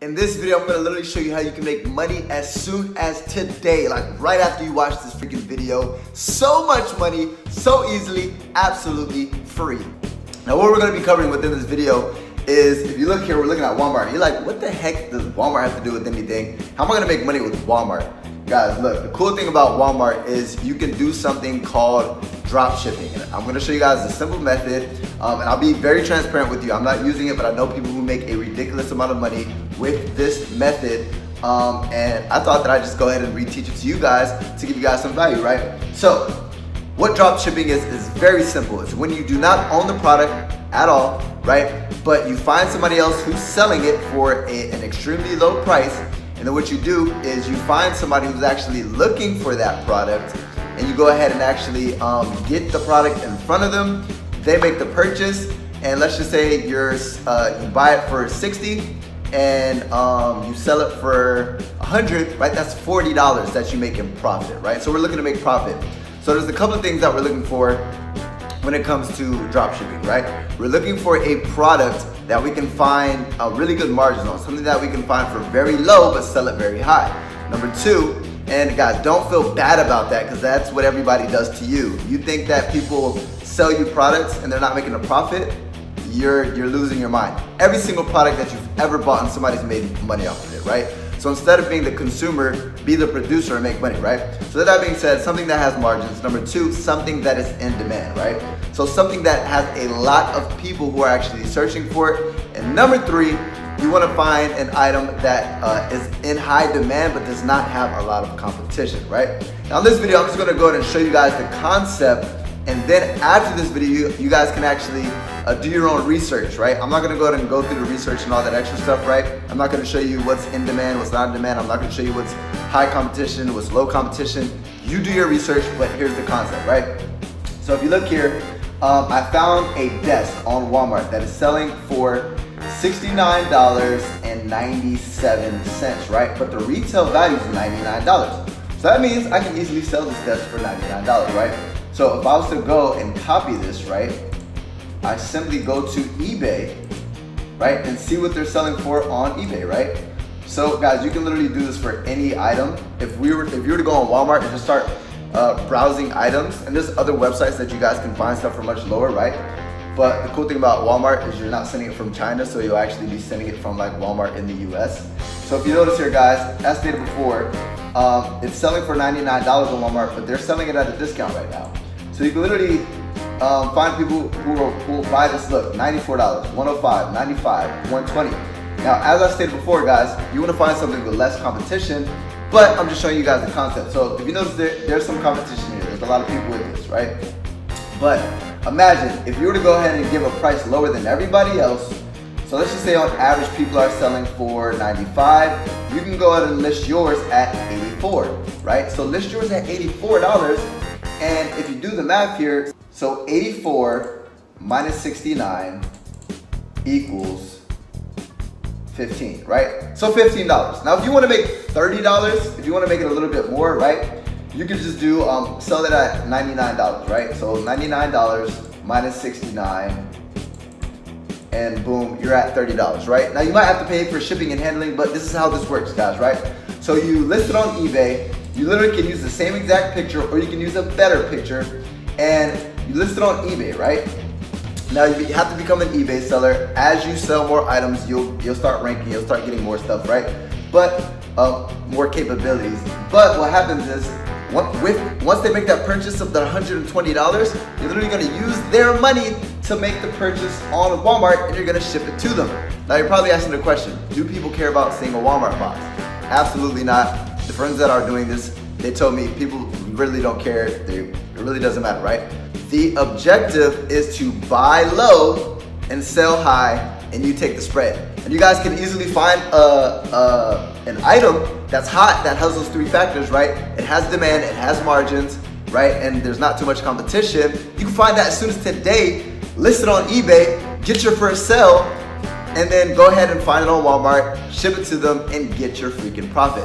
In this video, I'm gonna literally show you how you can make money as soon as today, like right after you watch this freaking video. So much money, so easily, absolutely free. Now what we're gonna be covering within this video is, if you look here, we're looking at Walmart. You're like, what the heck does Walmart have to do with anything? How am I gonna make money with Walmart? Guys, look, the cool thing about Walmart is you can do something called drop shipping. And I'm gonna show you guys a simple method, and I'll be very transparent with you. I'm not using it, but I know people who make a ridiculous amount of money with this method. And I thought that I'd just go ahead and reteach it to you guys to give you guys some value, right? So, what drop shipping is very simple. It's when you do not own the product at all, right? But you find somebody else who's selling it for an extremely low price. And then what you do is you find somebody who's actually looking for that product, and you go ahead and actually get the product in front of them. They make the purchase, and let's just say you buy it for 60 and you sell it for 100, right? That's $40 that you make in profit, right? So we're looking to make profit. So there's a couple of things that we're looking for when it comes to drop shipping, right? We're looking for a product that we can find a really good margin on, something that we can find for very low but sell it very high. Number two, and guys, don't feel bad about that, because that's what everybody does to you. You think that people sell you products and they're not making a profit, you're losing your mind. Every single product that you've ever bought and somebody's made money off of it, right? So instead of being the consumer, be the producer and make money, right? So that being said, something that has margins. Number two, something that is in demand, right? So something that has a lot of people who are actually searching for it. And number three, you want to find an item that is in high demand but does not have a lot of competition, right? Now in this video, I'm just going to go ahead and show you guys the concept, and then after this video, you guys can actually do your own research, right? I'm not going to go ahead and go through the research and all that extra stuff, right? I'm not going to show you what's in demand, what's not in demand. I'm not going to show you what's high competition, what's low competition. You do your research, but here's the concept, right? So if you look here, I found a desk on Walmart that is selling for $69.97, right? But the retail value is $99. So that means I can easily sell this desk for $99, right? So if I was to go and copy this, right, I simply go to eBay, right, and see what they're selling for on eBay, right? So guys, you can literally do this for any item. If you were to go on Walmart and just start browsing items, and there's other websites that you guys can find stuff for much lower, right? But the cool thing about Walmart is you're not sending it from China, so you'll actually be sending it from like Walmart in the US. So if you notice here, guys, as stated before, it's selling for $99 on Walmart, but they're selling it at a discount right now. So you can literally find people who will buy this, look, $94, $105, $95, $120. Now, as I stated before, guys, you want to find something with less competition, but I'm just showing you guys the concept. So if you notice, there's some competition here. There's a lot of people with this, right? But imagine if you were to go ahead and give a price lower than everybody else. So let's just say on average people are selling for $95. You can go ahead and list yours at $84, right? So list yours at $84. And if you do the math here, so 84 minus 69 equals 15, right? So $15. Now, if you want to make $30, if you want to make it a little bit more, right, you can just do sell it at $99, right? So $99 minus 69, and boom, you're at $30, right? Now you might have to pay for shipping and handling, but this is how this works, guys, right? So you list it on eBay. You literally can use the same exact picture, or you can use a better picture, and you list it on eBay, right? Now you have to become an eBay seller. As you sell more items, you'll start ranking, you'll start getting more stuff, right? But more capabilities. But what happens is, once they make that purchase of the $120, you're literally gonna use their money to make the purchase on Walmart, and you're gonna ship it to them. Now you're probably asking the question, do people care about seeing a Walmart box? Absolutely not. The friends that are doing this, they told me people really don't care. It really doesn't matter, right? The objective is to buy low and sell high, and you take the spread. And you guys can easily find an item that's hot, that has those three factors, right? It has demand, it has margins, right? And there's not too much competition. You can find that as soon as today, list it on eBay, get your first sale, and then go ahead and find it on Walmart, ship it to them, and get your freaking profit.